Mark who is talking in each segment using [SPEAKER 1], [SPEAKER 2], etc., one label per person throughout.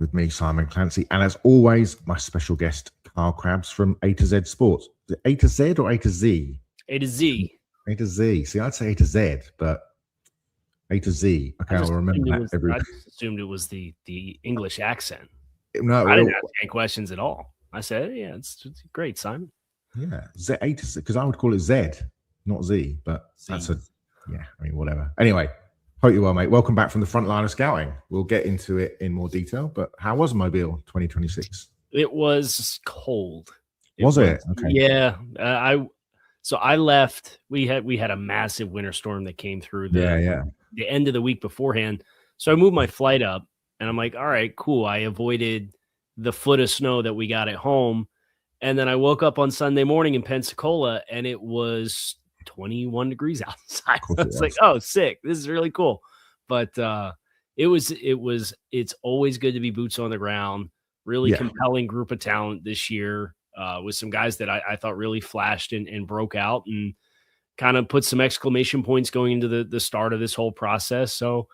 [SPEAKER 1] with me, Simon Clancy, and as always, my special guest, Carl Krabs from A to Z Sports. Is it A to Z or A to Z?
[SPEAKER 2] A to Z.
[SPEAKER 1] A to Z. See, I'd say A to Z, but A to Z. Okay, I'll remember that.
[SPEAKER 2] I just assumed it was the English accent.
[SPEAKER 1] No,
[SPEAKER 2] I didn't ask any questions at all. I said, yeah, it's great, Simon.
[SPEAKER 1] Yeah, Z, A to Z, because I would call it Z, not Z, but that's whatever. Anyway, hope you're well, mate. Welcome back from the front line of scouting. We'll get into it in more detail, but how was Mobile 2026?
[SPEAKER 2] It was cold.
[SPEAKER 1] Was it? Okay.
[SPEAKER 2] Yeah. I left. We had a massive winter storm that came through the end of the week beforehand. So I moved my flight up, and I'm like, all right, cool. I avoided the foot of snow that we got at home. And then I woke up on Sunday morning in Pensacola, and it was 21 degrees outside. It's like, oh, sick. This is really cool. But it's always good to be boots on the ground. Really compelling group of talent this year with some guys that I thought really flashed and broke out and kind of put some exclamation points going into the start of this whole process. So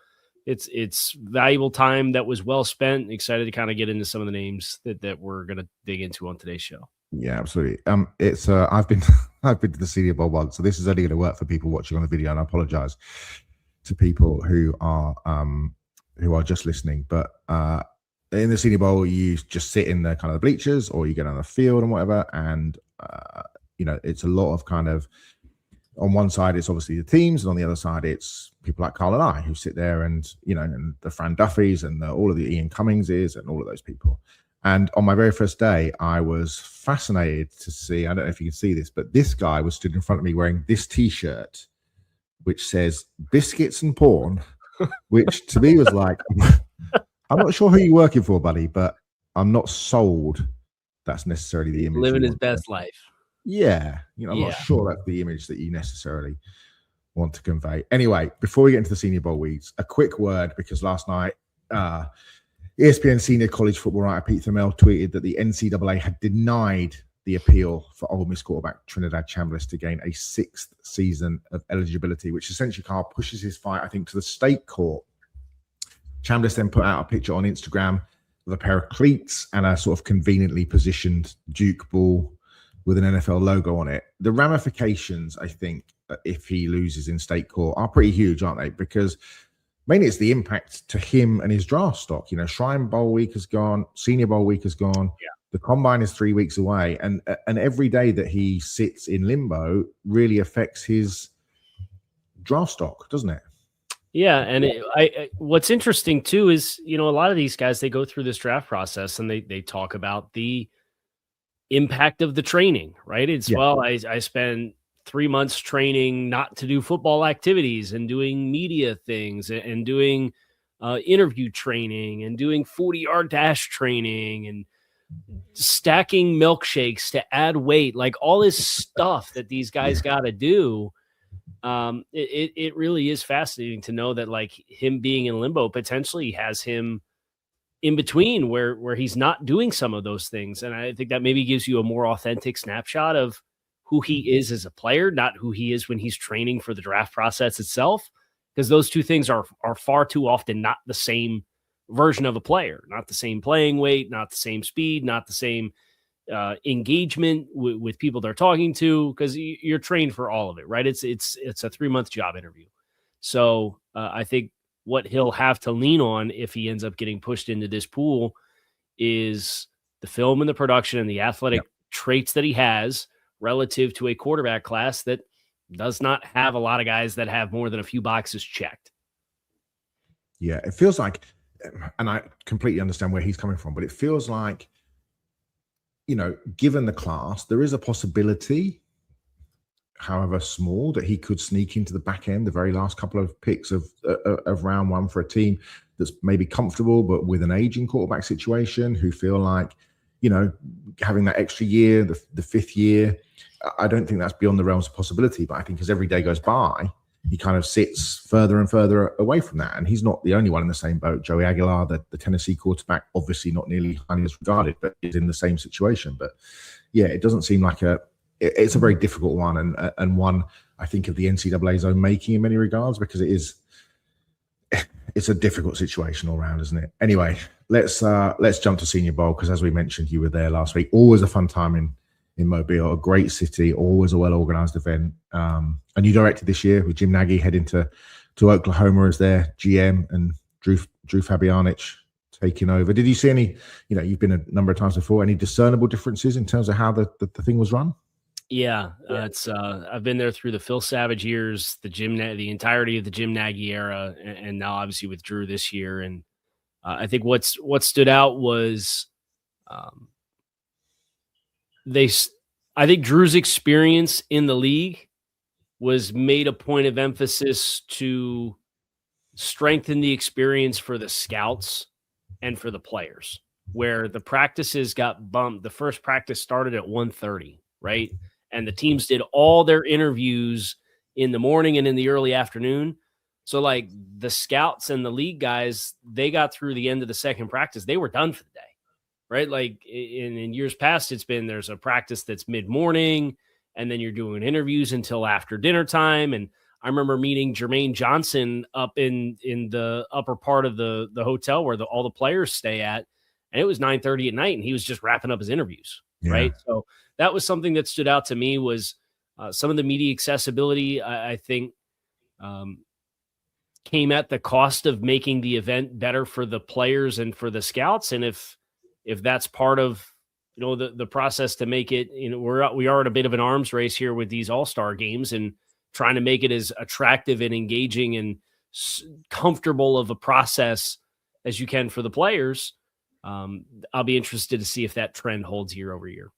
[SPEAKER 2] it's valuable time that was well spent. Excited to kind of get into some of the names that we're going to dig into on today's show.
[SPEAKER 1] Yeah, absolutely. It's I've been to the Senior Bowl once, so this is only going to work for people watching on the video, and I apologize to people who are just listening. But in the Senior Bowl, you just sit in the kind of the bleachers, or you get on the field and whatever. And it's a lot of kind of, on one side it's obviously the teams, and on the other side it's people like Carl and I who sit there, and and the Fran Duffys and all of the Ian Cummingses and all of those people. And on my very first day, I was fascinated to see, I don't know if you can see this, but this guy was stood in front of me wearing this T-shirt, which says biscuits and porn, which to me was like, I'm not sure who you're working for, buddy, but I'm not sold that's necessarily the image.
[SPEAKER 2] Living his best life.
[SPEAKER 1] Yeah. I'm not sure that's the image that you necessarily want to convey. Anyway, before we get into the Senior Bowl weeds, a quick word, because last night, ESPN senior college football writer Pete Thamel tweeted that the NCAA had denied the appeal for Ole Miss quarterback Trinidad Chamblas to gain a 6th season of eligibility, which essentially Carl pushes his fight, I think, to the state court. Chamblas then put out a picture on Instagram with a pair of cleats and a sort of conveniently positioned Duke ball with an NFL logo on it. The ramifications, I think, if he loses in state court are pretty huge, aren't they? Because mainly it's the impact to him and his draft stock. Shrine Bowl week has gone, Senior Bowl week has gone. Yeah. The combine is 3 weeks away, and every day that he sits in limbo really affects his draft stock, doesn't it?
[SPEAKER 2] Yeah, and what's interesting too is a lot of these guys, they go through this draft process and they talk about the impact of the training, right? I spend 3 months training not to do football activities and doing media things and doing interview training and doing 40-yard dash training and stacking milkshakes to add weight, like all this stuff that these guys got to do. It really is fascinating to know that, like, him being in limbo potentially has him in between where he's not doing some of those things. And I think that maybe gives you a more authentic snapshot of who he is as a player, not who he is when he's training for the draft process itself, because those two things are far too often not the same version of a player, not the same playing weight, not the same speed, not the same engagement with people they're talking to, because you're trained for all of it, right? It's a 3-month job interview. So I think what he'll have to lean on if he ends up getting pushed into this pool is the film and the production and the athletic traits that he has relative to a quarterback class that does not have a lot of guys that have more than a few boxes checked.
[SPEAKER 1] Yeah, it feels like, and I completely understand where he's coming from, but it feels like, given the class, there is a possibility, however small, that he could sneak into the back end, the very last couple of picks of round one for a team that's maybe comfortable, but with an aging quarterback situation, who feel like, having that extra year, the 5th year, I don't think that's beyond the realms of possibility. But I think as every day goes by, he kind of sits further and further away from that. And he's not the only one in the same boat. Joey Aguilar, the Tennessee quarterback, obviously not nearly highly as regarded, but is in the same situation. But yeah, it doesn't seem like it's a very difficult one, and one, I think, of the NCAA's own making in many regards, because it's a difficult situation all around, isn't it? Anyway, let's jump to Senior Bowl, because as we mentioned, you were there last week. Always a fun time in Mobile, a great city, always a well-organized event. And you directed this year with Jim Nagy heading to Oklahoma as their GM, and Drew Fabianich taking over. Did you see any, you've been a number of times before, any discernible differences in terms of how the thing was run?
[SPEAKER 2] Yeah, it's I've been there through the Phil Savage years, the entirety of the Jim Nagy era, and now obviously with Drew this year. And I think what stood out was I think Drew's experience in the league was made a point of emphasis to strengthen the experience for the scouts and for the players, where the practices got bumped. The first practice started at 1:30, right? And the teams did all their interviews in the morning and in the early afternoon. So like the scouts and the league guys, they got through the end of the second practice. They were done for the day, right? Like in years past, there's a practice that's mid-morning, and then you're doing interviews until after dinner time. And I remember meeting Jermaine Johnson up in the upper part of the hotel where all the players stay at. And it was 9:30 at night, and he was just wrapping up his interviews. Yeah. Right. So that was something that stood out to me, was some of the media accessibility, I think, came at the cost of making the event better for the players and for the scouts. And if that's part of, the process to make it, we are in a bit of an arms race here with these all-star games, and trying to make it as attractive and engaging and comfortable of a process as you can for the players. I'll be interested to see if that trend holds year over year.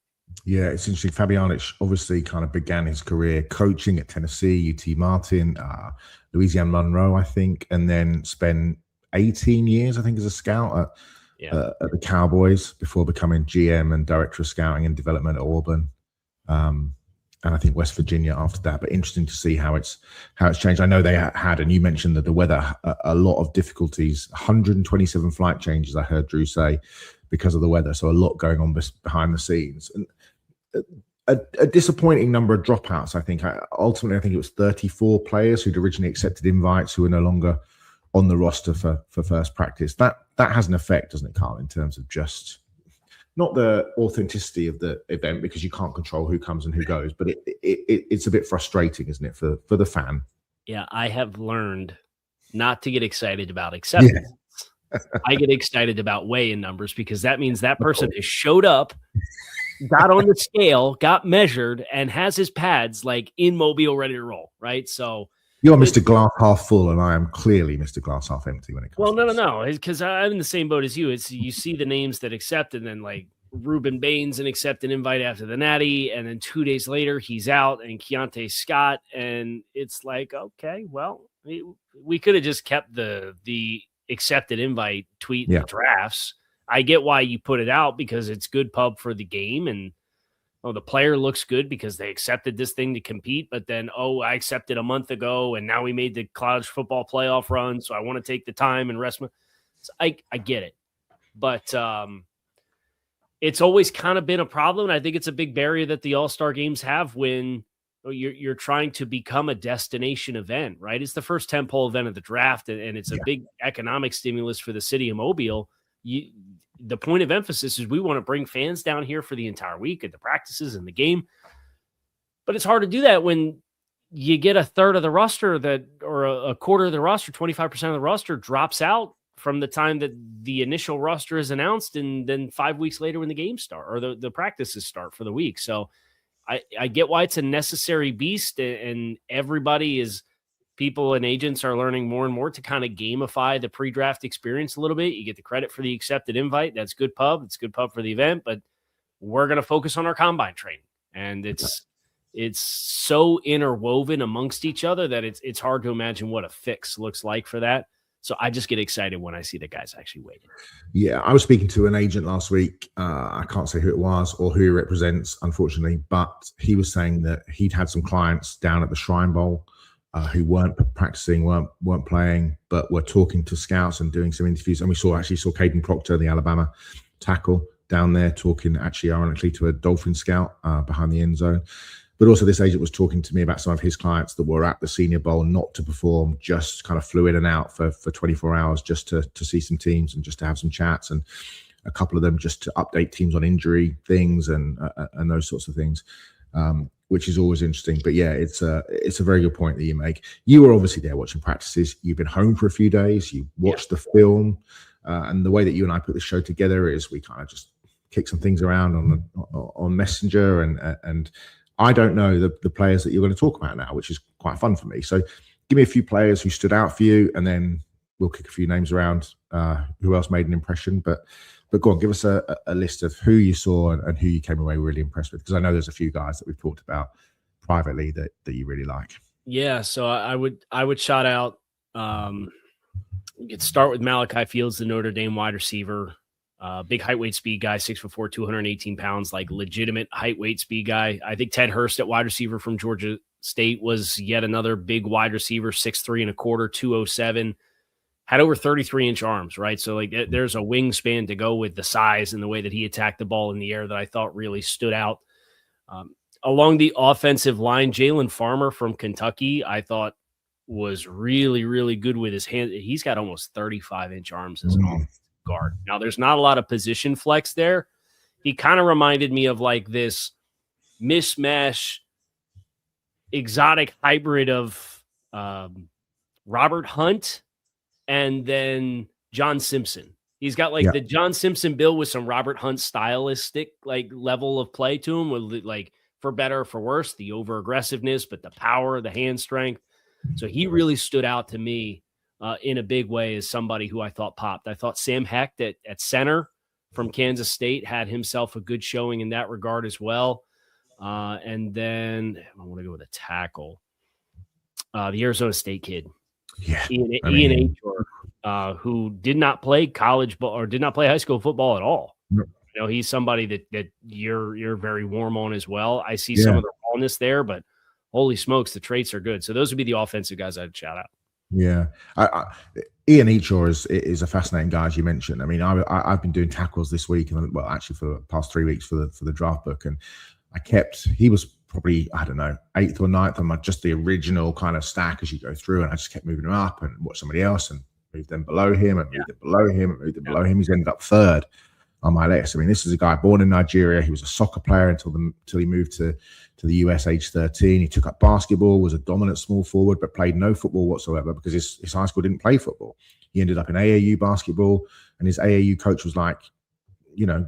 [SPEAKER 1] Yeah, it's interesting. Fabianich obviously kind of began his career coaching at Tennessee, UT Martin, Louisiana Monroe, I think, and then spent 18 years, I think, as a scout at the Cowboys before becoming GM and director of scouting and development at Auburn, and I think West Virginia after that. But interesting to see how it's changed. I know they had, and you mentioned that the weather, a lot of difficulties, 127 flight changes, I heard Drew say, because of the weather. So a lot going on behind the scenes, and a disappointing number of dropouts. I think ultimately it was 34 players who'd originally accepted invites who are no longer on the roster for first practice. That has an effect, doesn't it, Carl, in terms of just not the authenticity of the event, because you can't control who comes and who goes, but it's a bit frustrating, isn't it, for the fan?
[SPEAKER 2] Yeah, I have learned not to get excited about acceptance. Yeah. I get excited about weigh-in numbers, because that means that person has showed up, got on the scale, got measured, and has his pads like in Mobile ready to roll, right? So
[SPEAKER 1] you're Mr. Glass half full, and I am clearly Mr. Glass half empty when it comes to this.
[SPEAKER 2] No, because I'm in the same boat as you. It's you see the names that accept, and then like Ruben Baines and accept an invite after the Natty, and then 2 days later he's out, and Keontae Scott, and it's like, okay, well, we could have just kept the accepted invite tweet in the drafts. I get why you put it out, because it's good pub for the game, and the player looks good because they accepted this thing to compete, but then, I accepted a month ago, and now we made the college football playoff run, so I want to take the time and rest. So I get it, but it's always kind of been a problem, and I think it's a big barrier that the All-Star games have when you're trying to become a destination event, right? It's the first tentpole event of the draft, and it's a big economic stimulus for the city of Mobile. The point of emphasis is we want to bring fans down here for the entire week at the practices and the game. But it's hard to do that when you get a third of the roster or a quarter of the roster, 25% of the roster drops out from the time that the initial roster is announced, and then 5 weeks later when the games start or the practices start for the week. So I get why it's a necessary beast, and people and agents are learning more and more to kind of gamify the pre-draft experience a little bit. You get the credit for the accepted invite. That's good pub. It's good pub for the event, but we're going to focus on our combine training. And it's so interwoven amongst each other that it's hard to imagine what a fix looks like for that. So I just get excited when I see the guys actually waiting. Yeah,
[SPEAKER 1] I was speaking to an agent last week. I can't say who it was or who he represents, unfortunately, but he was saying that he'd had some clients down at the Shrine Bowl who weren't practicing, weren't playing, but were talking to scouts and doing some interviews. And we saw Caden Proctor, the Alabama tackle, down there talking, actually, ironically, to a Dolphin scout behind the end zone. But also this agent was talking to me about some of his clients that were at the Senior Bowl not to perform, just kind of flew in and out for 24 hours just to see some teams and just to have some chats, and a couple of them just to update teams on injury things and those sorts of things, which is always interesting. But yeah, it's a very good point that you make. You were obviously there watching practices. You've been home for a few days. You watched the film, and the way that you and I put the show together is we kind of just kick some things around on Messenger, and I don't know the players that you're going to talk about now, which is quite fun for me. So give me a few players who stood out for you, and then we'll kick a few names around who else made an impression. But go on, give us a list of who you saw and who you came away really impressed with, because I know there's a few guys that we've talked about privately that you really like.
[SPEAKER 2] Yeah, so I would shout out. You could start with Malachi Fields, the Notre Dame wide receiver. Big height, weight, speed guy, 6'4", 218 pounds, like legitimate height, weight, speed guy. I think Ted Hurst at wide receiver from Georgia State was yet another big wide receiver, 6'3" 1/4", 207, had over 33-inch arms, right? So like there's a wingspan to go with the size and the way that he attacked the ball in the air that I thought really stood out. Along the offensive line, Jalen Farmer from Kentucky, I thought was really, really good with his hand. He's got almost 35-inch arms as an offensive guard. Now, there's not a lot of position flex there. He kind of reminded me of like this mishmash, exotic hybrid of Robert Hunt and then John Simpson. He's got like the John Simpson build with some Robert Hunt stylistic like level of play to him, with like for better or for worse, the over aggressiveness, but the power, the hand strength. So he really stood out to me in a big way as somebody who I thought popped. I thought Sam Hecht at center from Kansas State had himself a good showing in that regard as well. And then I want to go with a tackle. The Arizona State kid.
[SPEAKER 1] Yeah.
[SPEAKER 2] Ian Achor, who did not play college or did not play high school football at all.
[SPEAKER 1] No.
[SPEAKER 2] You know, he's somebody that you're very warm on as well. I see some of the rawness there, but holy smokes, the traits are good. So those would be the offensive guys I'd shout out.
[SPEAKER 1] Yeah. Ian Achor is a fascinating guy, as you mentioned. I mean, I've been doing tackles this week, and well, actually for the past 3 weeks for the draft book, and he was probably, I don't know, 8th or 9th on just the original kind of stack as you go through, and I just kept moving him up and watch somebody else and move them below him and move them below him and move them below him. He's ended up 3rd on my list. I mean, this is a guy born in Nigeria. He was a soccer player until he moved to the US age 13. He took up basketball, was a dominant small forward, but played no football whatsoever because his high school didn't play football. He ended up in AAU basketball, and his AAU coach was like, you know,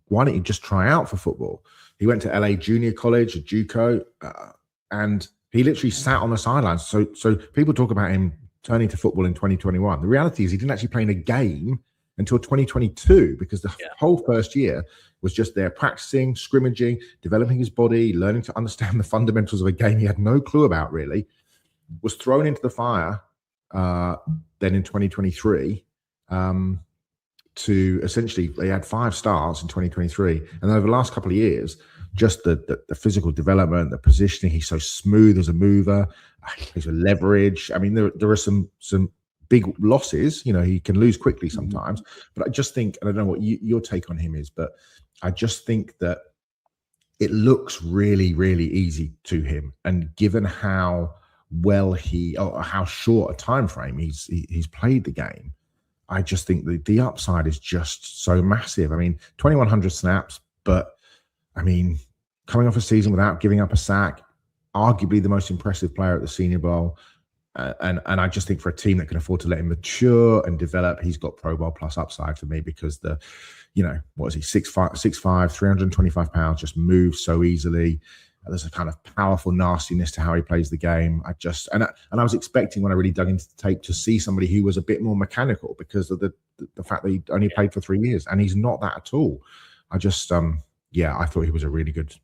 [SPEAKER 1] why don't you just try out for football? He went to LA Junior College, a JUCO, and he literally sat on the sidelines. So people talk about him turning to football in 2021. The reality is he didn't actually play in a game until 2022, because the whole first year was just there practicing, scrimmaging, developing his body, learning to understand the fundamentals of a game he had no clue about, really. Was thrown into the fire then in 2023 to essentially, they had 5 stars in 2023. And over the last couple of years, just the physical development, the positioning, he's so smooth as a mover, he's a leverage. I mean, there are some big losses, you know, he can lose quickly sometimes, but I just think, and I don't know what your take on him is, but I just think that it looks really, really easy to him. And given how well how short a time frame he's played the game, I just think the upside is just so massive. I mean, 2,100 snaps, but I mean, coming off a season without giving up a sack, arguably the most impressive player at the Senior Bowl. And I just think for a team that can afford to let him mature and develop, he's got Pro Bowl plus upside for me, because what is he, 6'5", 325 pounds, just moves so easily. There's a kind of powerful nastiness to how he plays the game. I was expecting, when I really dug into the tape, to see somebody who was a bit more mechanical because of the fact that he only played for 3 years, and he's not that at all. I just I thought he's a really good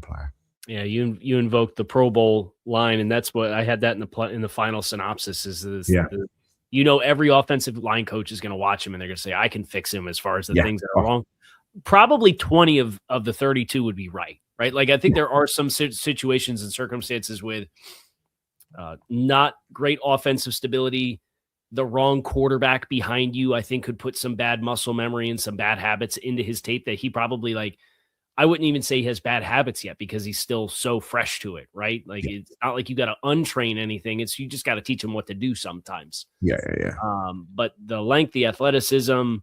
[SPEAKER 1] player.
[SPEAKER 2] Yeah, you invoked the Pro Bowl line, and that's what I had that in the final synopsis. Every offensive line coach is going to watch him, and they're going to say, "I can fix him." As far as the things that are wrong, probably 20 of the 32 would be right. Like I think there are some situations and circumstances with not great offensive stability. The wrong quarterback behind you, I think, could put some bad muscle memory and some bad habits into his tape that he probably I wouldn't even say he has bad habits yet because he's still so fresh to it, right? Like it's not like you got to untrain anything. It's you just got to teach him what to do sometimes.
[SPEAKER 1] Yeah.
[SPEAKER 2] But the length, the athleticism,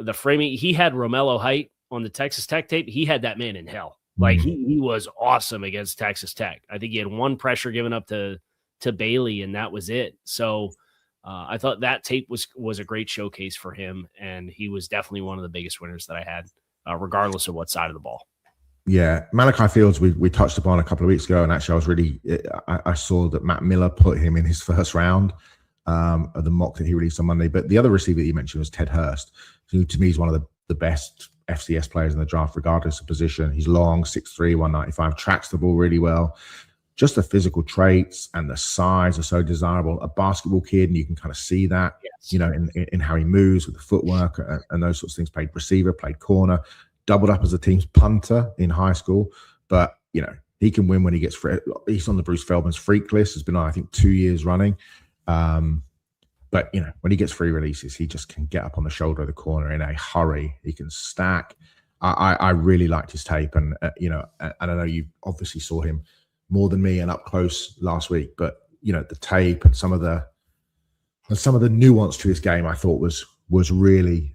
[SPEAKER 2] the framing, he had Romello height on the Texas Tech tape. He had that man in hell. Like he was awesome against Texas Tech. I think he had one pressure given up to Bailey, and that was it. So I thought that tape was a great showcase for him, and he was definitely one of the biggest winners that I had, regardless of what side of the ball.
[SPEAKER 1] Yeah, Malachi Fields we touched upon a couple of weeks ago, and actually I saw that Matt Miller put him in his first round of the mock that he released on Monday. But the other receiver that you mentioned was Ted Hurst, who to me is one of the best FCS players in the draft, regardless of position. He's long, 6'3", 195, tracks the ball really well. Just the physical traits and the size are so desirable. A basketball kid, and you can kind of see that, in how he moves with the footwork and those sorts of things. Played receiver, played corner, doubled up as a team's punter in high school. But, he can win when he gets free. He's on the Bruce Feldman's freak list. Has been on, I think, 2 years running. But, when he gets free releases, he just can get up on the shoulder of the corner in a hurry. He can stack. I really liked his tape. And, I know you obviously saw him more than me and up close last week, but the tape and some of the nuance to his game I thought was really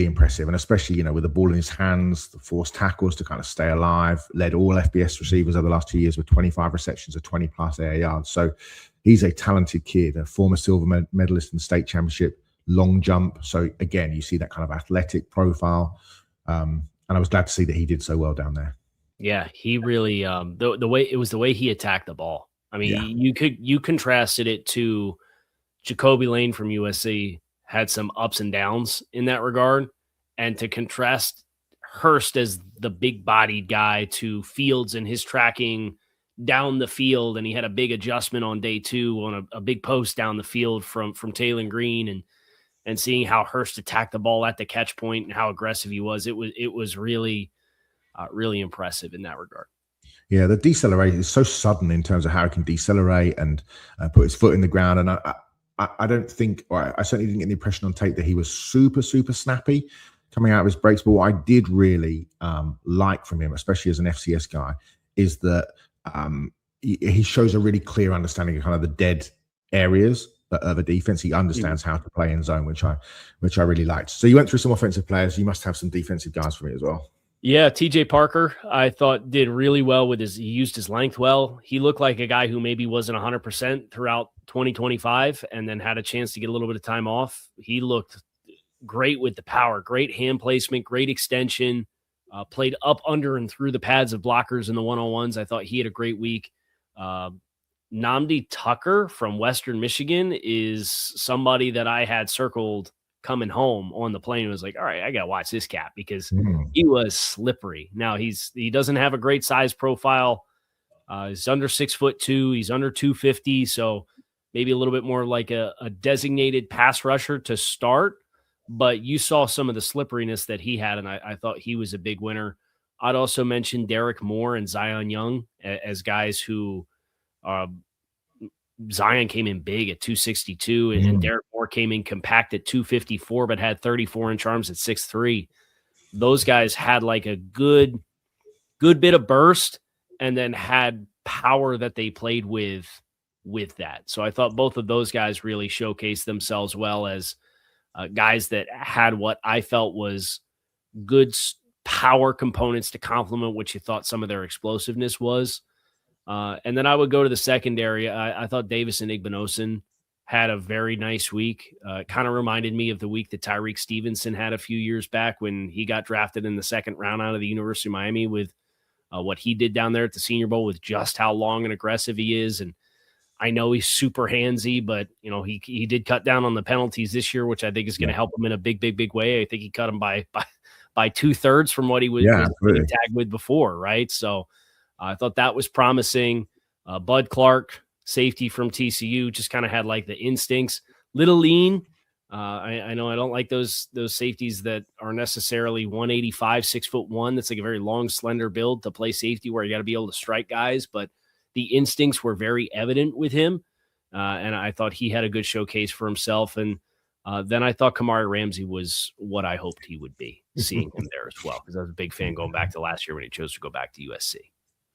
[SPEAKER 1] impressive, and especially with the ball in his hands, the forced tackles to kind of stay alive. Led all FBS receivers over the last 2 years with 25 receptions of 20 plus air yards. So he's a talented kid, a former silver medalist in the state championship, long jump. So again, you see that kind of athletic profile, and I was glad to see that he did so well down there.
[SPEAKER 2] Yeah, he really the way he attacked the ball. I mean, you contrasted it to Jacoby Lane from USC, had some ups and downs in that regard, and to contrast Hurst as the big bodied guy to Fields and his tracking down the field, and he had a big adjustment on day 2 on a big post down the field from Taylor Green, and seeing how Hurst attacked the ball at the catch point and how aggressive he was. It was really really impressive in that regard. Yeah,
[SPEAKER 1] the deceleration is so sudden in terms of how he can decelerate and put his foot in the ground. And I don't think, or I certainly didn't get the impression on tape that he was super, super snappy coming out of his breaks. But what I did really like from him, especially as an FCS guy, is that he shows a really clear understanding of kind of the dead areas of a defense. He understands how to play in zone, which I really liked. So you went through some offensive players. You must have some defensive guys for me as well.
[SPEAKER 2] Yeah, TJ Parker, I thought did really well he used his length well. He looked like a guy who maybe wasn't 100% throughout 2025 and then had a chance to get a little bit of time off. He looked great with the power, great hand placement, great extension, played up, under, and through the pads of blockers in the one-on-ones. I thought he had a great week. Nnamdi Tucker from Western Michigan is somebody that I had circled coming home on the plane. Was like, all right, I got to watch this cat because he was slippery. Now he doesn't have a great size profile. He's under 6'2". He's under 250. So maybe a little bit more like a designated pass rusher to start, but you saw some of the slipperiness that he had. And I thought he was a big winner. I'd also mention Derek Moore and Zion Young as guys who, Zion came in big at 262 and Derek Moore came in compact at 254, but had 34-inch arms at 6'3". Those guys had like a good bit of burst and then had power that they played with that. So I thought both of those guys really showcased themselves well as guys that had what I felt was good power components to complement what you thought some of their explosiveness was. And then I would go to the secondary. I thought Davis and Igbinosun had a very nice week. Kind of reminded me of the week that Tyreek Stevenson had a few years back when he got drafted in the second round out of the University of Miami with what he did down there at the Senior Bowl with just how long and aggressive he is. And I know he's super handsy, but he did cut down on the penalties this year, which I think is going to help him in a big way. I think he cut him by 2/3 from what he was tagged with before, right? So I thought that was promising. Bud Clark, safety from TCU, just kind of had like the instincts. Little lean. I know I don't like those safeties that are necessarily 185, 6'1". That's like a very long, slender build to play safety where you got to be able to strike guys. But the instincts were very evident with him. And I thought he had a good showcase for himself. And then I thought Kamari Ramsey was what I hoped he would be, seeing him there as well, because I was a big fan going back to last year when he chose to go back to USC.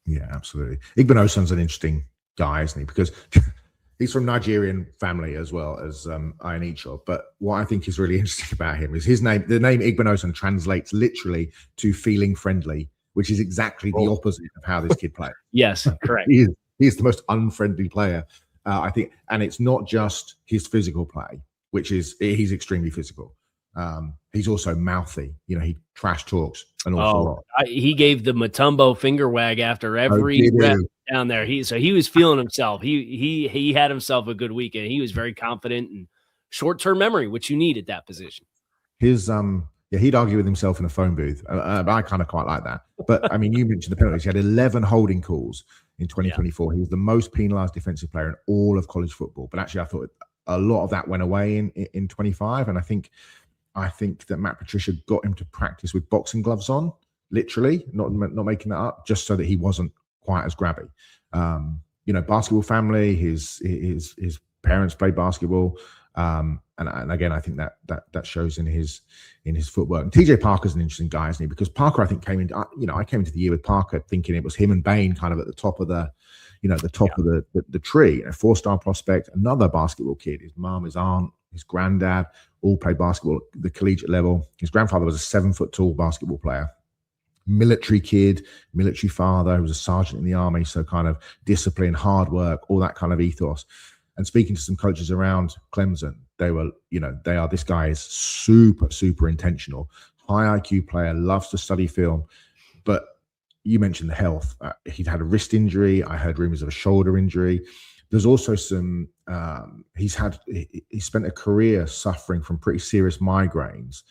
[SPEAKER 1] Yeah, absolutely. Igbenogsone's an interesting guy, isn't he? Because he's from Nigerian family as well as Ianicho. But what I think is really interesting about him is his name. The name Igbenogson translates literally to feeling friendly, which is exactly the opposite of how this kid plays.
[SPEAKER 2] Yes, correct.
[SPEAKER 1] He is the most unfriendly player, I think. And it's not just his physical play, which is he's extremely physical. He's also mouthy. He trash talks an awful lot.
[SPEAKER 2] He gave the Mutombo finger wag after every rep down there. He was feeling himself. He had himself a good weekend. He was very confident and short-term memory, which you need at that position.
[SPEAKER 1] His he'd argue with himself in a phone booth. I kind of quite like that. But I mean, you mentioned the penalties. He had 11 holding calls in 2024. Yeah. He was the most penalized defensive player in all of college football. But actually, I thought a lot of that went away in 25. And I think that Matt Patricia got him to practice with boxing gloves on, literally, not making that up, just so that he wasn't quite as grabby. Basketball family, his parents played basketball. And again, I think that shows in his footwork. And TJ Parker's an interesting guy, isn't he? Because Parker, I think, I came into the year with Parker thinking it was him and Bain kind of at the top of the tree. A 4-star prospect, another basketball kid. His mom, his aunt, his granddad all played basketball at the collegiate level. His grandfather was a 7-foot-tall basketball player. Military kid, military father, who was a sergeant in the army. So kind of discipline, hard work, all that kind of ethos. And speaking to some coaches around Clemson, this guy is super, super intentional. High IQ player, loves to study film. But you mentioned the health. He'd had a wrist injury. I heard rumors of a shoulder injury. There's also some, he spent a career suffering from pretty serious migraines,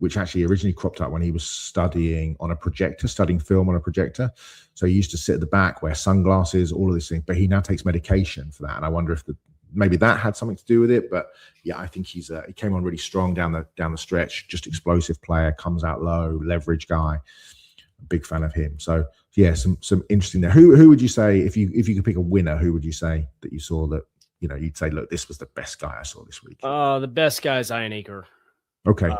[SPEAKER 1] which actually originally cropped up when he was studying film on a projector. So he used to sit at the back, wear sunglasses, all of these things, but he now takes medication for that. And I wonder if maybe that had something to do with it. But yeah, I think he came on really strong down the stretch, just explosive player, comes out low, leverage guy. Big fan of him. So yeah, some interesting there. Who would you say, if you could pick a winner, who would you say that you saw that, you'd say, look, this was the best guy I saw this week?
[SPEAKER 2] The best guy is Ian Aker.
[SPEAKER 1] Okay.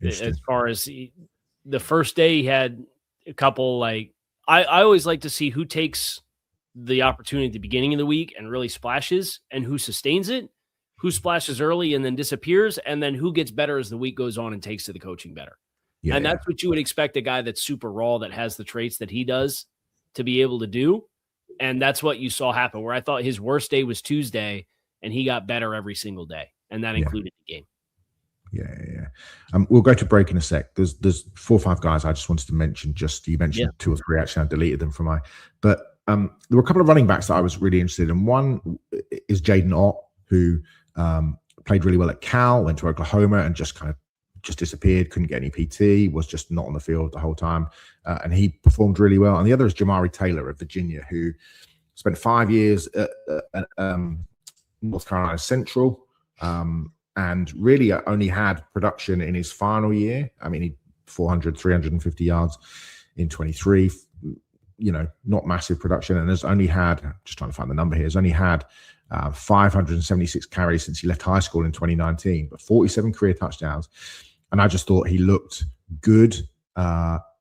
[SPEAKER 2] As far as the first day, he had a couple, I always like to see who takes the opportunity at the beginning of the week and really splashes, and who sustains it, who splashes early and then disappears, and then who gets better as the week goes on and takes to the coaching better. Yeah, and that's what you would expect a guy that's super raw, that has the traits that he does, to be able to do. And that's what you saw happen, where I thought his worst day was Tuesday and he got better every single day. And that included the game.
[SPEAKER 1] Yeah. We'll go to break in a sec. There's 4 or 5 guys I just wanted to mention. You mentioned 2 or 3, actually. I deleted them from but there were a couple of running backs that I was really interested in. One is Jaden Ott, who played really well at Cal, went to Oklahoma and just disappeared, couldn't get any PT, was just not on the field the whole time. And he performed really well. And the other is Jamari Taylor of Virginia, who spent 5 years at North Carolina Central, and really only had production in his final year. I mean, he 350 yards in 23, not massive production. And has only had, just trying to find the number here, has only had 576 carries since he left high school in 2019, but 47 career touchdowns. And I just thought he looked good,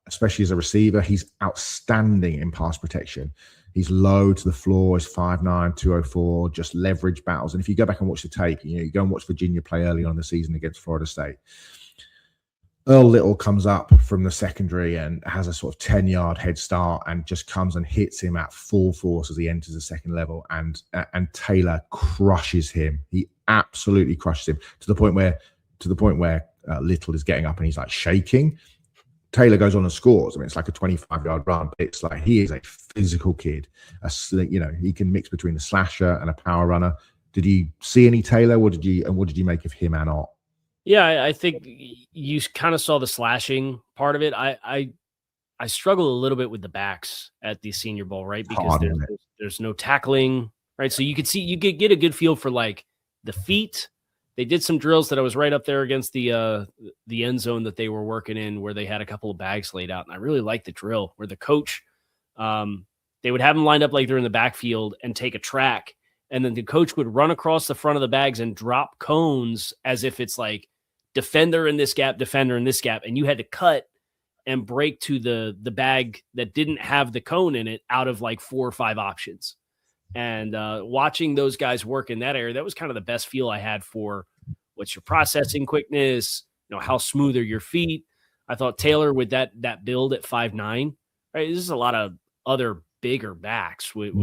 [SPEAKER 1] especially as a receiver. He's outstanding in pass protection. He's low to the floor. He's 5'9", 204, just leverage battles. And if you go back and watch the tape, you go and watch Virginia play early on in the season against Florida State. Earl Little comes up from the secondary and has a sort of 10-yard head start and just comes and hits him at full force as he enters the second level. And Taylor crushes him. He absolutely crushes him to the point where Little is getting up and he's like shaking. Taylor goes on and scores. I mean, it's like a 25-yard run, but it's like he is a physical kid. He can mix between a slasher and a power runner. Did you see any Taylor? What did you make of him and Ott?
[SPEAKER 2] Yeah, I think you kind of saw the slashing part of it. I struggle a little bit with the backs at the Senior Bowl, right? Because there's no tackling, right? So you could get a good feel for like the feet. They did some drills that I was right up there against the end zone that they were working in, where they had a couple of bags laid out. And I really liked the drill where the coach, they would have them lined up like they're in the backfield and take a track and then the coach would run across the front of the bags and drop cones as if it's like defender in this gap, defender in this gap. And you had to cut and break to the bag that didn't have the cone in it out of like 4 or 5 options. And watching those guys work in that area, that was kind of the best feel I had for what's your processing quickness, how smooth are your feet. I thought Taylor with that build at 5'9", right? This is a lot of other bigger backs with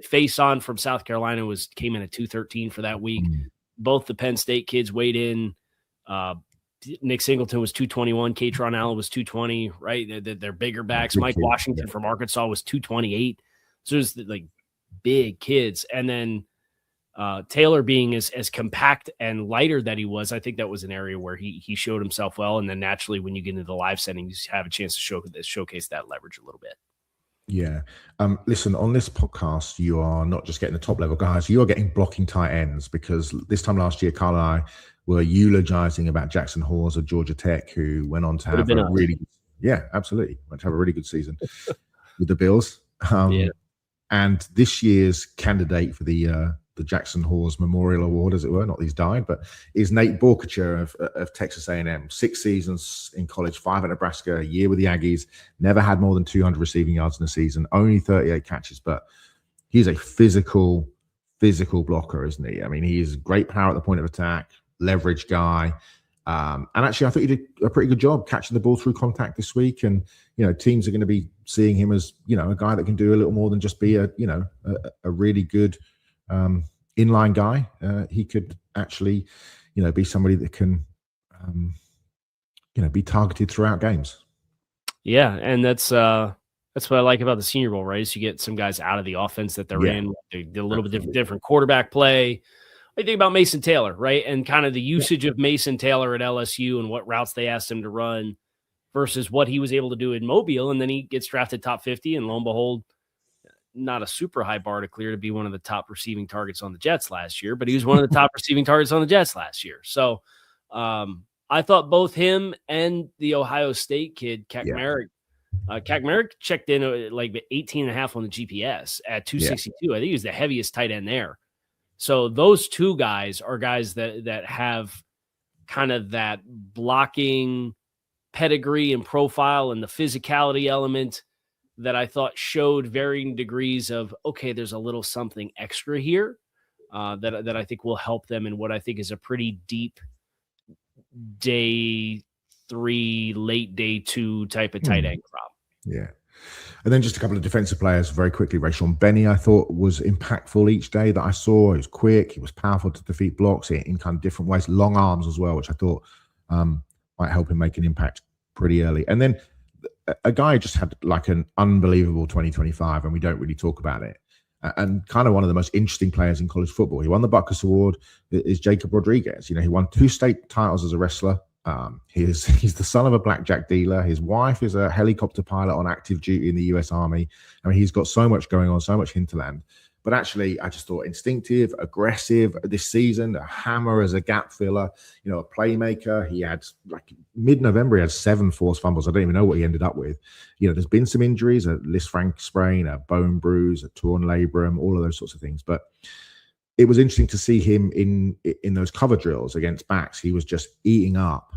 [SPEAKER 2] Face On from South Carolina came in at 213 for that week. Both the Penn State kids weighed in. Nick Singleton was 221. Katron Allen was 220, right? They're bigger backs. Mike Washington from Arkansas was 228. So it's like big kids. And then Taylor being as compact and lighter that he was, I think that was an area where he showed himself well. And then naturally, when you get into the live setting, you have a chance to showcase that leverage a little bit.
[SPEAKER 1] Yeah. Listen, on this podcast, you are not just getting the top level guys, you are getting blocking tight ends, because this time last year, Carl and I were eulogizing about Jackson Hawes of Georgia Tech, who went on to have a really good season with the Bills. And this year's candidate for the Jackson Hawes Memorial Award, as it were, not that he's died, but is Nate Borkacher of Texas A&M. 6 seasons in college, 5 at Nebraska, a year with the Aggies, never had more than 200 receiving yards in a season, only 38 catches, but he's a physical blocker, isn't he? I mean, he's great power at the point of attack, leverage guy. And actually, I thought he did a pretty good job catching the ball through contact this week. And, teams are going to be seeing him as, a guy that can do a little more than just be a really good inline guy. He could actually, be somebody that can, be targeted throughout games.
[SPEAKER 2] Yeah. And that's what I like about the Senior Bowl, right? Is you get some guys out of the offense that they're in. They did a little bit different quarterback play. I think about Mason Taylor, right? And kind of the usage of Mason Taylor at LSU and what routes they asked him to run versus what he was able to do in Mobile. And then he gets drafted top 50, and lo and behold, not a super high bar to clear to be one of the top receiving targets on the Jets last year, but he was one of the top receiving targets on the Jets last year. So I thought both him and the Ohio State kid, Kakmarek, Kakmarek checked in at like 18.5 on the GPS at 262. I think he was the heaviest tight end there. So those two guys are guys that have kind of that blocking pedigree and profile and the physicality element that I thought showed varying degrees of, okay, there's a little something extra here that I think will help them in what I think is a pretty deep day 3, late day 2 type of tight end crop.
[SPEAKER 1] Yeah. And then just a couple of defensive players very quickly. Rayshawn Benny, I thought, was impactful each day that I saw. He was quick. He was powerful to defeat blocks in kind of different ways. Long arms as well, which I thought might help him make an impact pretty early. And then a guy just had like an unbelievable 2025, and we don't really talk about it. And kind of one of the most interesting players in college football. He won the Butkus Award. Is Jacob Rodriguez. He won 2 state titles as a wrestler. He's the son of a blackjack dealer. His wife is a helicopter pilot on active duty in the U.S. Army. I mean, he's got so much going on, so much hinterland. But actually, I just thought instinctive, aggressive this season, a hammer as a gap filler, a playmaker. He had, like, mid-November, he had 7 forced fumbles. I don't even know what he ended up with. There's been some injuries, a Lisfranc sprain, a bone bruise, a torn labrum, all of those sorts of things. But it was interesting to see him in those cover drills against backs. He was just eating up,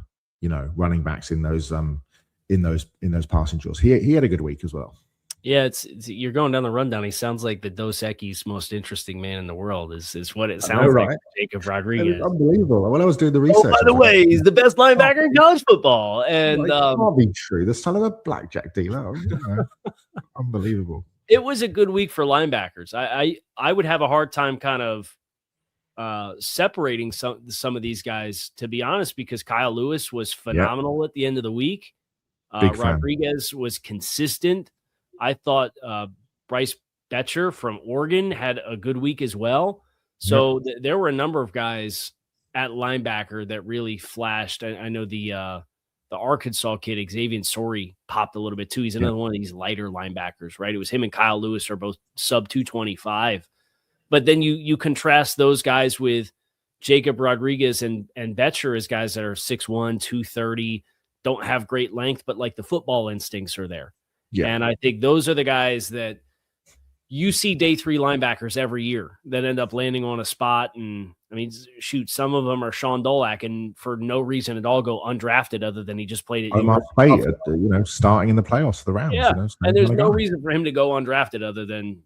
[SPEAKER 1] running backs in those passing drills. He had a good week as well.
[SPEAKER 2] Yeah, it's you're going down the rundown. He sounds like the Dos Equis most interesting man in the world. Is what it sounds like. Jacob Rodriguez,
[SPEAKER 1] unbelievable. When I was doing the research,
[SPEAKER 2] by the way, he's the best linebacker in college football. And
[SPEAKER 1] it can't be true. The son of a blackjack dealer, unbelievable.
[SPEAKER 2] It was a good week for linebackers. I would have a hard time kind of separating some of these guys, to be honest, because Kyle Lewis was phenomenal at the end of the week. Rodriguez was consistent. I thought Bryce Betcher from Oregon had a good week as well. So there were a number of guys at linebacker that really flashed. I know the Arkansas kid, Xavier Sori, popped a little bit too. He's another one of these lighter linebackers, right? It was him and Kyle Lewis are both sub 225. But then you contrast those guys with Jacob Rodriguez and Betcher as guys that are 6'1", 230, don't have great length, but like the football instincts are there. Yeah. And I think those are the guys that you see day 3 linebackers every year that end up landing on a spot. And I mean, shoot, some of them are Sean Dolak and for no reason at all go undrafted other than he just played it.
[SPEAKER 1] Starting in the playoffs for the Rams.
[SPEAKER 2] Yeah. And there's no reason for him to go undrafted other than,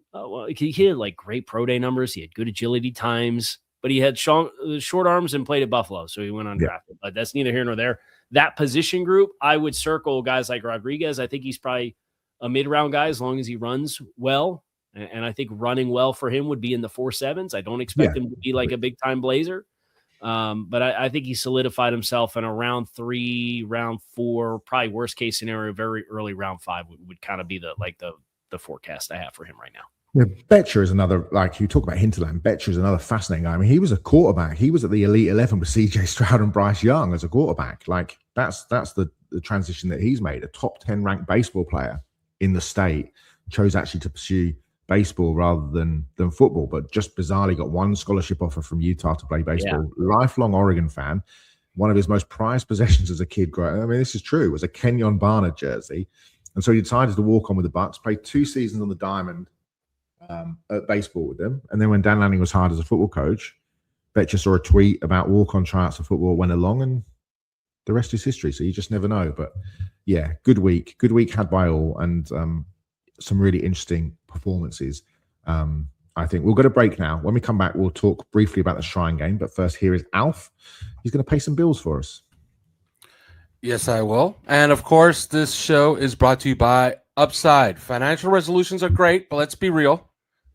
[SPEAKER 2] he had like great pro day numbers. He had good agility times, but he had short arms and played at Buffalo. So he went undrafted, but that's neither here nor there. That position group, I would circle guys like Rodriguez. I think he's probably a mid-round guy as long as he runs well. And I think running well for him would be in the 4.7s. I don't expect him to be like a big-time blazer. But I think he solidified himself in a round 3, round 4, probably worst-case scenario, very early round 5 would kind of be the forecast I have for him right now.
[SPEAKER 1] Yeah, Betcher is another, like you talk about Hinterland, Betcher is another fascinating guy. I mean, he was a quarterback. He was at the Elite 11 with CJ Stroud and Bryce Young as a quarterback. Like, that's the transition that he's made. A top 10 ranked baseball player in the state chose actually to pursue baseball rather than football, but just bizarrely got one scholarship offer from Utah to play baseball. Lifelong Oregon fan. One of his most prized possessions as a kid, I mean, this is true, was a Kenyon Barnard jersey. And so he decided to walk on with the Bucks, played 2 seasons on the Diamond at baseball with them. And then when Dan Lanning was hired as a football coach, Betcher saw a tweet about walk-on tryouts for football, went along, and the rest is history. So you just never know. But yeah, good week had by all, and some really interesting performances. I think we'll go to break now. When we come back, we'll talk briefly about the Shrine game. But first, here is Alf. He's going to pay some bills for us.
[SPEAKER 3] Yes, I will. And of course, this show is brought to you by Upside. Financial resolutions are great, but let's be real.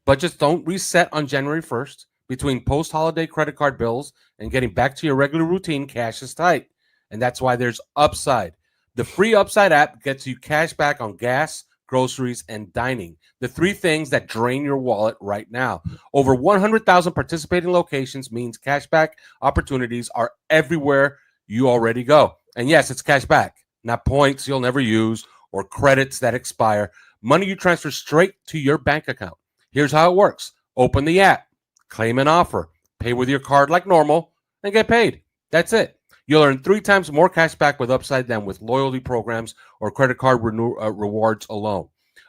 [SPEAKER 3] Budgets don't reset on January 1st. Between post-holiday credit card bills and getting back to your regular routine, cash is tight. And that's why there's Upside. The free Upside app gets you cash back on gas, groceries, and dining. The 3 things that drain your wallet right now. Over 100,000 participating locations means cashback opportunities are everywhere you already go. And yes, it's cash back, not points you'll never use or credits that expire. Money you transfer straight to your bank account. Here's how it works. Open the app, claim an offer, pay with your card like normal, and get paid. That's it. You'll earn 3 times more cash back with Upside than with loyalty programs or credit card rewards alone.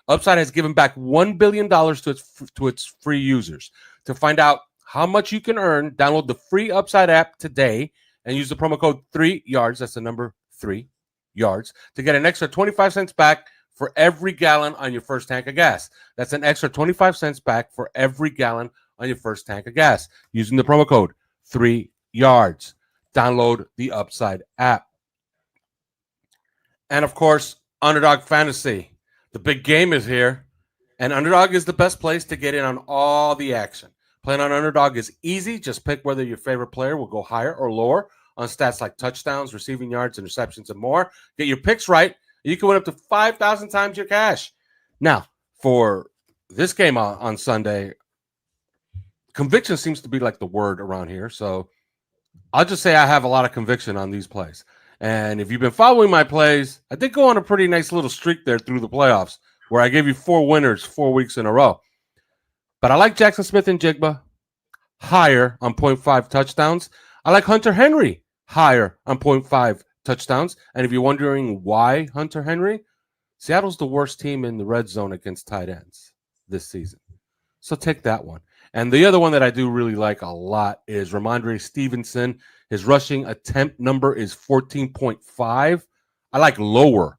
[SPEAKER 3] Upside has given back $1 billion to its free users. To find out how much you can earn, download the free Upside app today and use the promo code 3YARDS, that's the number 3 yards, to get an extra 25 cents back for every gallon on your first tank of gas. That's an extra 25 cents back for every gallon on your first tank of gas using the promo code 3YARDS. Download the Upside app. And of course, Underdog Fantasy. The big game is here, and Underdog is the best place to get in on all the action. Playing on Underdog is easy. Just pick whether your favorite player will go higher or lower on stats like touchdowns, receiving yards, interceptions, and more. Get your picks right. You can win up to 5,000 times your cash. Now, for this game on Sunday, conviction seems to be like the word around here. So I'll just say I have a lot of conviction on these plays. And if you've been following my plays, I did go on a pretty nice little streak there through the playoffs where I gave you 4 winners 4 weeks in a row. But I like Jackson Smith and Jigba higher on 0.5 touchdowns. I like Hunter Henry higher on 0.5 touchdowns. And if you're wondering why Hunter Henry, Seattle's the worst team in the red zone against tight ends this season. So take that one. And the other one that I do really like a lot is Ramondre Stevenson. His rushing attempt number is 14.5. I like lower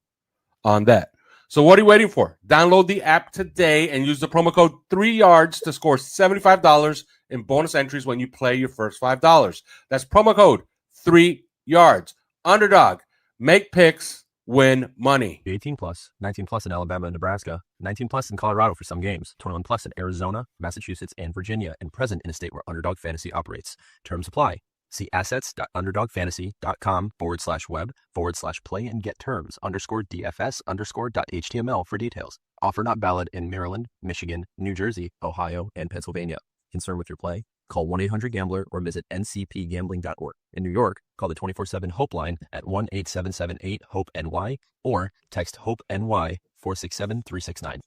[SPEAKER 3] on that. So what are you waiting for? Download the app today and use the promo code 3YARDS to score $75 in bonus entries when you play your first $5. That's promo code 3YARDS. Underdog. Make picks, win money.
[SPEAKER 4] 18 plus, 19 plus in Alabama and Nebraska, 19 plus in Colorado for some games, 21 plus in Arizona, Massachusetts, and Virginia, and present in a state where Underdog Fantasy operates. Terms apply. See assets.underdogfantasy.com/web/play and get terms _DFS_.html for details. Offer not valid in Maryland, Michigan, New Jersey, Ohio, and Pennsylvania. Concerned with your play? Call 1-800-GAMBLER or visit ncpgambling.org. In New York, call the 24/7 Hope line at 1-877-8-HOPE-NY or text HOPE-NY 467-369.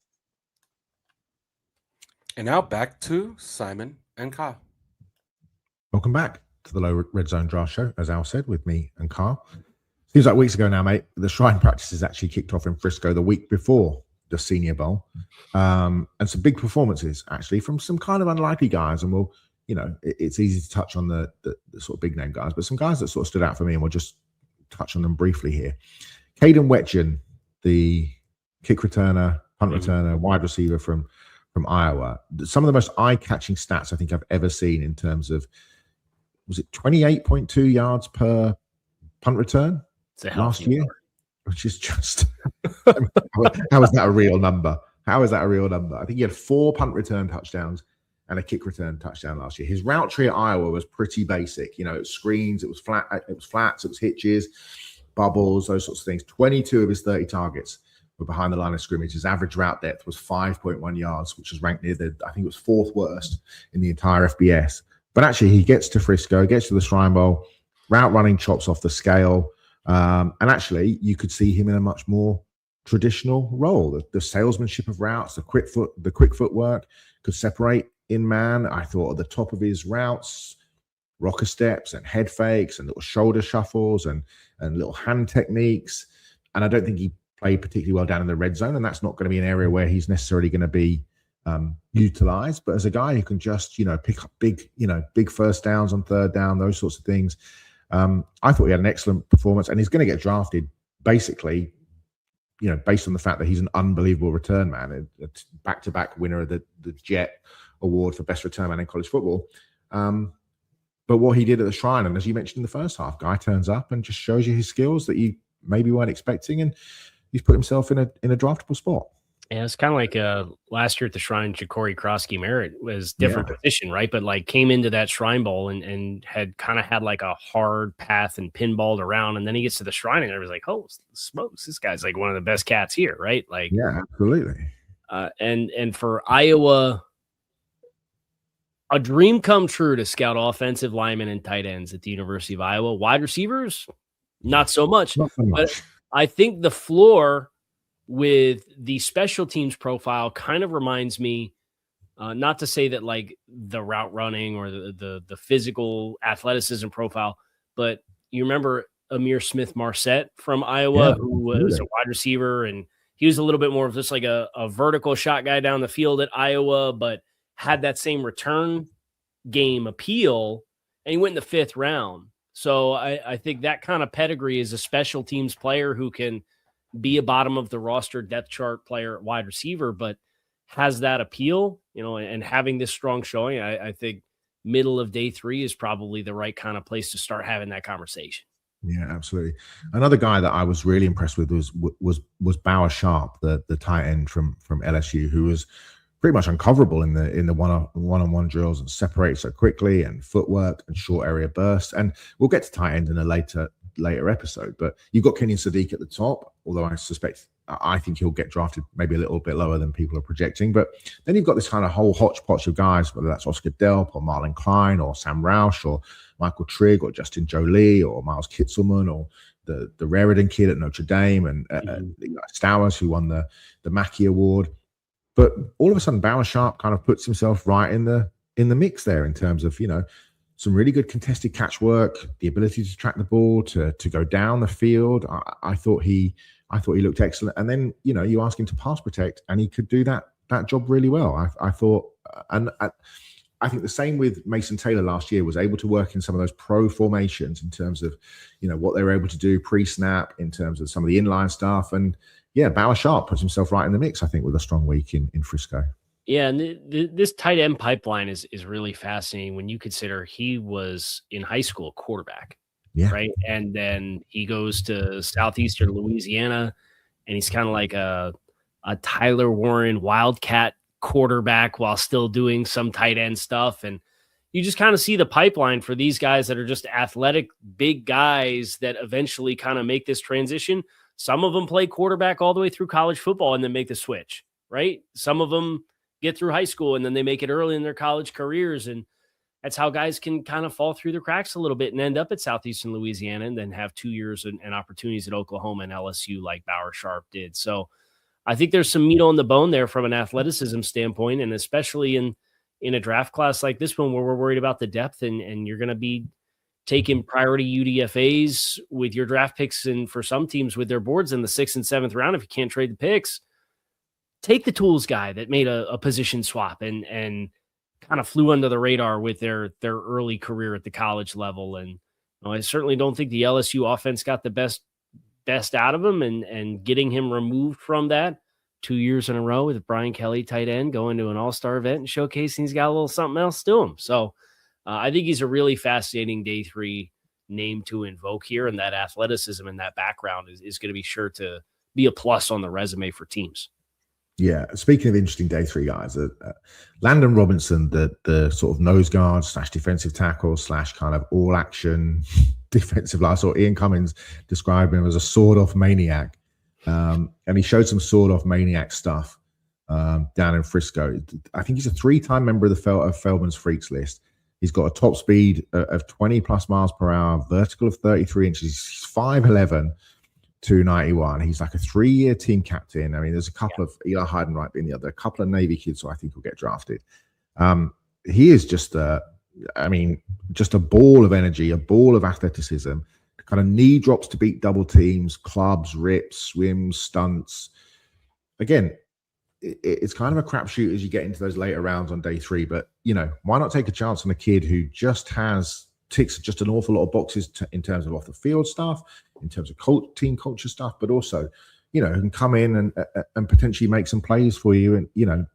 [SPEAKER 3] And now back to Simon and Kyle.
[SPEAKER 1] Welcome back to the Low Red Zone Draft Show, as Al said, with me and Carl. Seems like weeks ago now, mate. The Shrine practices actually kicked off in Frisco the week before the Senior Bowl, and some big performances actually from some kind of unlikely guys. And we'll, it's easy to touch on the sort of big name guys, but some guys that sort of stood out for me, and we'll just touch on them briefly here. Caden Wetjen, the kick returner, punt returner, wide receiver from Iowa. Some of the most eye-catching stats I think I've ever seen in terms of, was it 28.2 yards per punt return last year? Which is just, how is that a real number? How is that a real number? I think he had 4 punt return touchdowns and a kick return touchdown last year. His route tree at Iowa was pretty basic. It was screens, it was flats, it was hitches, bubbles, those sorts of things. 22 of his 30 targets were behind the line of scrimmage. His average route depth was 5.1 yards, which was ranked near I think it was 4th worst in the entire FBS. But actually, he gets to Frisco, gets to the Shrine Bowl, route running chops off the scale. And actually, you could see him in a much more traditional role. The salesmanship of routes, the quick footwork, could separate in man. I thought at the top of his routes, rocker steps and head fakes and little shoulder shuffles and little hand techniques. And I don't think he played particularly well down in the red zone, and that's not going to be an area where he's necessarily going to be utilized. But as a guy who can just pick up big first downs on third down, those sorts of things, I thought he had an excellent performance, and he's going to get drafted basically based on the fact that he's an unbelievable return man, a back-to-back winner of the Jet Award for best return man in college football. But what he did at the Shrine, and as you mentioned in the first half, guy turns up and just shows you his skills that you maybe weren't expecting, and he's put himself in a draftable spot.
[SPEAKER 2] Yeah, it's kind of like last year at the Shrine, Ja'Cory Krosky Merritt was different position, right? But like came into that Shrine Bowl and had kind of had like a hard path and pinballed around, and then he gets to the Shrine and everybody's like, "Oh, smokes, this guy's like one of the best cats here," right? Like,
[SPEAKER 1] yeah, absolutely.
[SPEAKER 2] And for Iowa, a dream come true to scout offensive linemen and tight ends at the University of Iowa. Wide receivers, not so much. But I think the floor with the special teams profile kind of reminds me, not to say that like the route running or the physical athleticism profile, but you remember Amir Smith-Marset from Iowa, who was a wide receiver, and he was a little bit more of just like a vertical shot guy down the field at Iowa, but had that same return game appeal, and he went in the 5th round. So I think that kind of pedigree is a special teams player who can be a bottom of the roster depth chart player at wide receiver, but has that appeal, and having this strong showing, I think middle of day 3 is probably the right kind of place to start having that conversation.
[SPEAKER 1] Yeah, absolutely. Another guy that I was really impressed with was Bauer Sharp, the tight end from LSU, who was pretty much uncoverable in the one-on-one drills and separates so quickly, and footwork and short area bursts. And we'll get to tight end in a later episode, but you've got Kenyon Sadiq at the top, although I think he'll get drafted maybe a little bit lower than people are projecting. But then you've got this kind of whole hodgepodge of guys, whether that's Oscar Delp or Marlon Klein or Sam Roush or Michael Trigg or Justin Jolie or Miles Kitzelman or the Raridan kid at Notre Dame and Stowers, who won the Mackey Award. But all of a sudden, Bauer Sharp kind of puts himself right in the mix there in terms of, some really good contested catch work, the ability to track the ball, to go down the field. I thought he looked excellent. And then, you ask him to pass protect, and he could do that job really well. I thought, and I think the same with Mason Taylor last year, was able to work in some of those pro formations in terms of, what they were able to do pre-snap, in terms of some of the inline stuff. And yeah, Bauer Sharp puts himself right in the mix, I think, with a strong week in Frisco.
[SPEAKER 2] Yeah, and this tight end pipeline is really fascinating when you consider he was in high school quarterback, right? And then he goes to Southeastern Louisiana, and he's kind of like a Tyler Warren Wildcat quarterback while still doing some tight end stuff. And you just kind of see the pipeline for these guys that are just athletic, big guys that eventually kind of make this transition. Some of them play quarterback all the way through college football and then make the switch, right? Some of them get through high school and then they make it early in their college careers. And that's how guys can kind of fall through the cracks a little bit and end up at Southeastern Louisiana and then have 2 years and opportunities at Oklahoma and LSU like Bauer Sharp did. So I think there's some meat on the bone there from an athleticism standpoint, and especially in a draft class like this one where we're worried about the depth and you're going to be taking priority UDFAs with your draft picks, and for some teams with their boards in the 6th and 7th round, if you can't trade the picks, take the tools guy that made a position swap and kind of flew under the radar with their early career at the college level. And I certainly don't think the LSU offense got the best out of him, and getting him removed from that 2 years in a row with Brian Kelly, tight end, going to an all-star event and showcasing he's got a little something else to him. So I think he's a really fascinating day 3 name to invoke here, and that athleticism and that background is going to be sure to be a plus on the resume for teams.
[SPEAKER 1] Yeah. Speaking of interesting day 3 guys, Landon Robinson, the sort of nose guard / defensive tackle / kind of all action defensive line. I saw Ian Cummins describe him as a sword off maniac. And he showed some sword off maniac stuff down in Frisco. I think he's a 3-time member of the Feldman's Freaks list. He's got a top speed of 20 plus miles per hour, vertical of 33 inches. He's 5'11", 291. He's like a 3-year team captain. I mean, there's a couple of Eli Heidenreich being the other, a couple of Navy kids who I think will get drafted. He is just a ball of energy, a ball of athleticism, kind of knee drops to beat double teams, clubs, rips, swims, stunts. Again, it's kind of a crapshoot as you get into those later rounds on day 3, but why not take a chance on a kid who just ticks just an awful lot of boxes in terms of off the field stuff, in terms of team culture stuff, but also, can come in and potentially make some plays for you. And,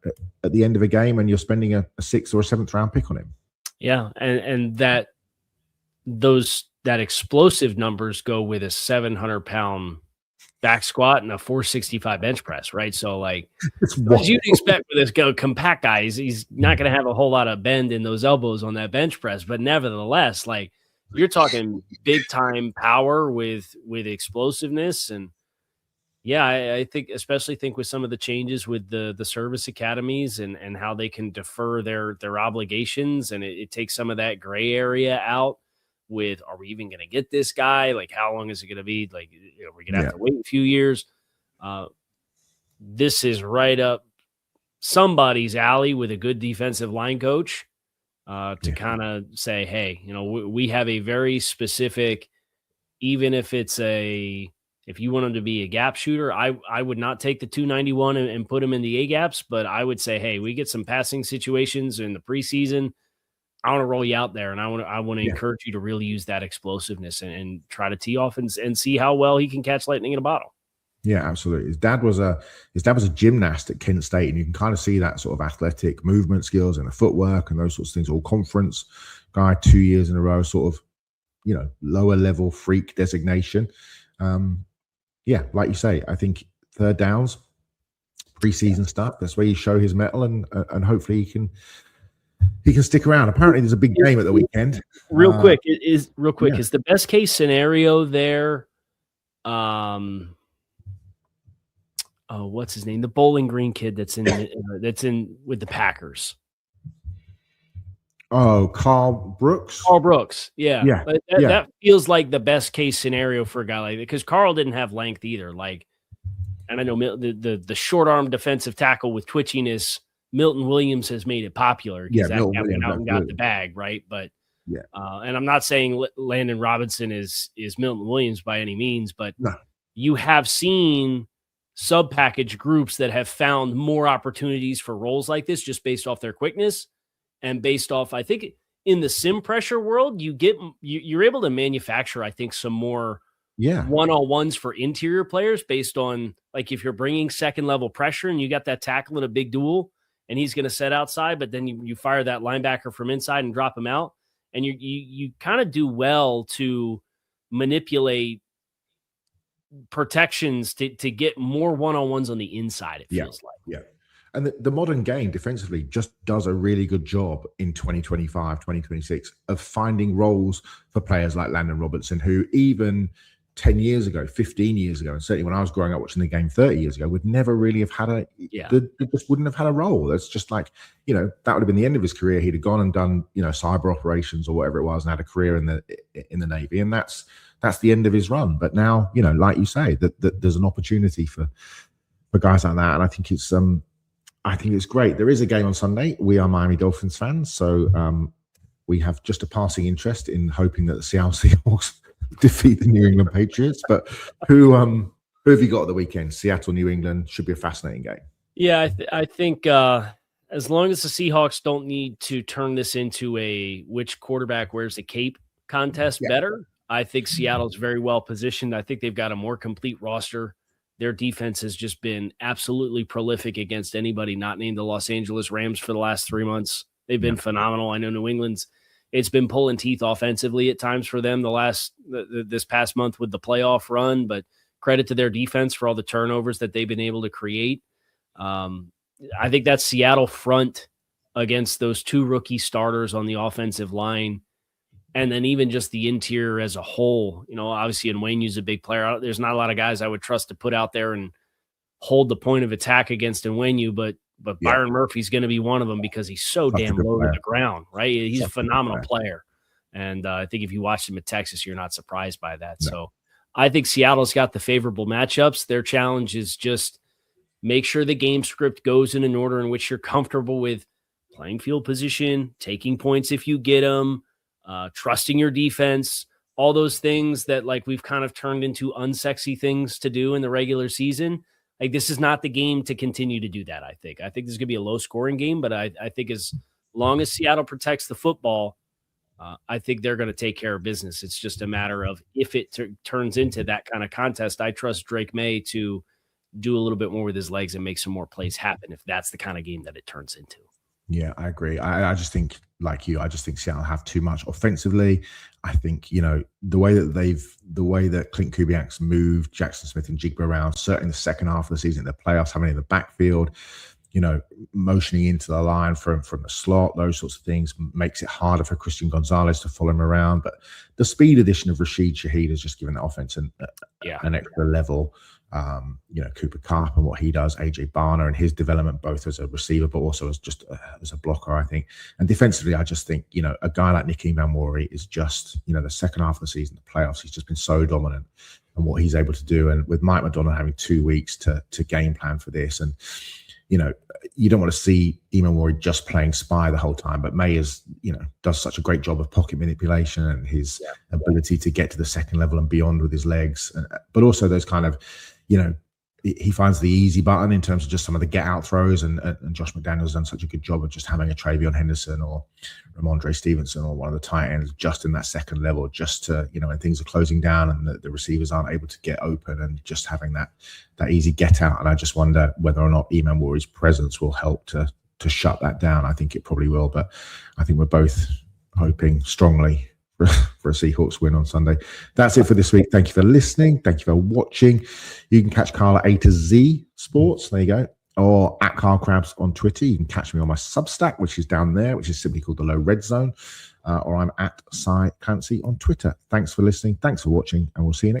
[SPEAKER 1] at the end of a game, and you're spending a 6th or a 7th round pick on him.
[SPEAKER 2] Yeah. And that explosive numbers go with a 700-pound back squat and a 465 bench press, right? So like as you'd expect with this compact guy, he's not going to have a whole lot of bend in those elbows on that bench press, but nevertheless, like you're talking big time power with explosiveness. And yeah, I think especially with some of the changes with the service academies and how they can defer their obligations, and it takes some of that gray area out. With, are we even going to get this guy? Like, how long is it going to be? Like, we're going to have to wait a few years. This is right up somebody's alley with a good defensive line coach to kind of say, hey, we have a very specific, even if you want him to be a gap shooter, I would not take the 291 and put him in the A gaps, but I would say, hey, we get some passing situations in the preseason. I want to roll you out there, and I want to encourage you to really use that explosiveness and try to tee off and see how well he can catch lightning in a bottle.
[SPEAKER 1] Yeah, absolutely. His dad was a gymnast at Kent State, and you can kind of see that sort of athletic movement skills and the footwork and those sorts of things. All conference guy, 2 years in a row, sort of, lower level freak designation. Like you say, I think third downs, preseason stuff. That's where you show his mettle, and hopefully he can stick around. Apparently, there's a big game at the weekend.
[SPEAKER 2] Real quick, is the best case scenario there? What's his name? The Bowling Green kid that's in with the Packers.
[SPEAKER 1] Oh, Carl Brooks.
[SPEAKER 2] Carl Brooks, yeah. That feels like the best case scenario for a guy like that, because Carl didn't have length either. Like, and I know the short arm defensive tackle with twitchiness. Milton Williams has made it popular because that guy went out and got the bag, right? But and I'm not saying Landon Robinson is Milton Williams by any means, but you have seen sub-package groups that have found more opportunities for roles like this just based off their quickness and based off, I think, in the sim pressure world, you're able to manufacture, I think, some more one-on-ones for interior players based on, like, if you're bringing second level pressure and you got that tackle in a big duel, and he's going to set outside, but then you fire that linebacker from inside and drop him out. And you kind of do well to manipulate protections to get more one-on-ones on the inside, it feels like. Yeah.
[SPEAKER 1] And the modern game defensively just does a really good job in 2025, 2026 of finding roles for players like Landon Robinson, who even 10 years ago, 15 years ago, and certainly when I was growing up watching the game 30 years ago, would never really have had just wouldn't have had a role. That's just like, that would have been the end of his career. He'd have gone and done, cyber operations or whatever it was and had a career in the Navy. And that's the end of his run. But now, like you say, that there's an opportunity for guys like that. And I think it's great. There is a game on Sunday. We are Miami Dolphins fans. So we have just a passing interest in hoping that the Seattle Seahawks defeat the New England Patriots. But who have you got at the weekend? Seattle, New England should be a fascinating game.
[SPEAKER 2] Yeah, I think as long as the Seahawks don't need to turn this into a which quarterback wears the cape contest better, I think Seattle's very well positioned. I think they've got a more complete roster. Their defense has just been absolutely prolific against anybody not named the Los Angeles Rams for the last 3 months. They've been phenomenal. I know New England's it's been pulling teeth offensively at times for them this past month with the playoff run, but credit to their defense for all the turnovers that they've been able to create. I think that Seattle front against those two rookie starters on the offensive line, and then even just the interior as a whole, obviously Nweinyu's a big player. There's not a lot of guys I would trust to put out there and hold the point of attack against Nwenyu, but Byron Murphy's going to be one of them because he's so damn low to the ground, right? He's a phenomenal player. And I think if you watched him at Texas, you're not surprised by that. No. So I think Seattle's got the favorable matchups. Their challenge is just make sure the game script goes in an order in which you're comfortable with playing field position, taking points if you get them, trusting your defense, all those things that like we've kind of turned into unsexy things to do in the regular season. Like this is not the game to continue to do that. I think this is going to be a low scoring game, but I think as long as Seattle protects the football, I think they're going to take care of business. It's just a matter of if it turns into that kind of contest. I trust Drake May to do a little bit more with his legs and make some more plays happen if that's the kind of game that it turns into.
[SPEAKER 1] Yeah, I agree. I just think, like you, I just think Seattle have too much offensively. I think, the way that Clint Kubiak's moved Jackson Smith and Jigba around, certainly in the second half of the season, the playoffs, having in the backfield, motioning into the line from the slot, those sorts of things makes it harder for Christian Gonzalez to follow him around. But the speed addition of Rashid Shaheed has just given the offense an extra level. Cooper Kupp and what he does, AJ Barner and his development, both as a receiver, but also as a blocker, I think. And defensively, I just think, a guy like Nick Emmanwori is just, the second half of the season, the playoffs, he's just been so dominant and what he's able to do. And with Mike McDonald having 2 weeks to game plan for this, and, you don't want to see Emmanwori just playing spy the whole time, but May does such a great job of pocket manipulation and his ability to get to the second level and beyond with his legs, but also those kind of, he finds the easy button in terms of just some of the get out throws, and Josh McDaniels done such a good job of just having a Travion Henderson or Ramondre Stevenson or one of the tight ends just in that second level, just to, when things are closing down and the receivers aren't able to get open, and just having that easy get out. And I just wonder whether or not Emmanwori's presence will help to shut that down. I think it probably will, but I think we're both hoping strongly for a Seahawks win on Sunday. That's it for this week. Thank you for listening. Thank you for watching. You can catch Carl at A to Z Sports. There you go. Or at Carl Krabs on Twitter. You can catch me on my Substack, which is down there, which is simply called The Low Red Zone. Or I'm at Cy Clancy on Twitter. Thanks for listening. Thanks for watching. And we'll see you next time.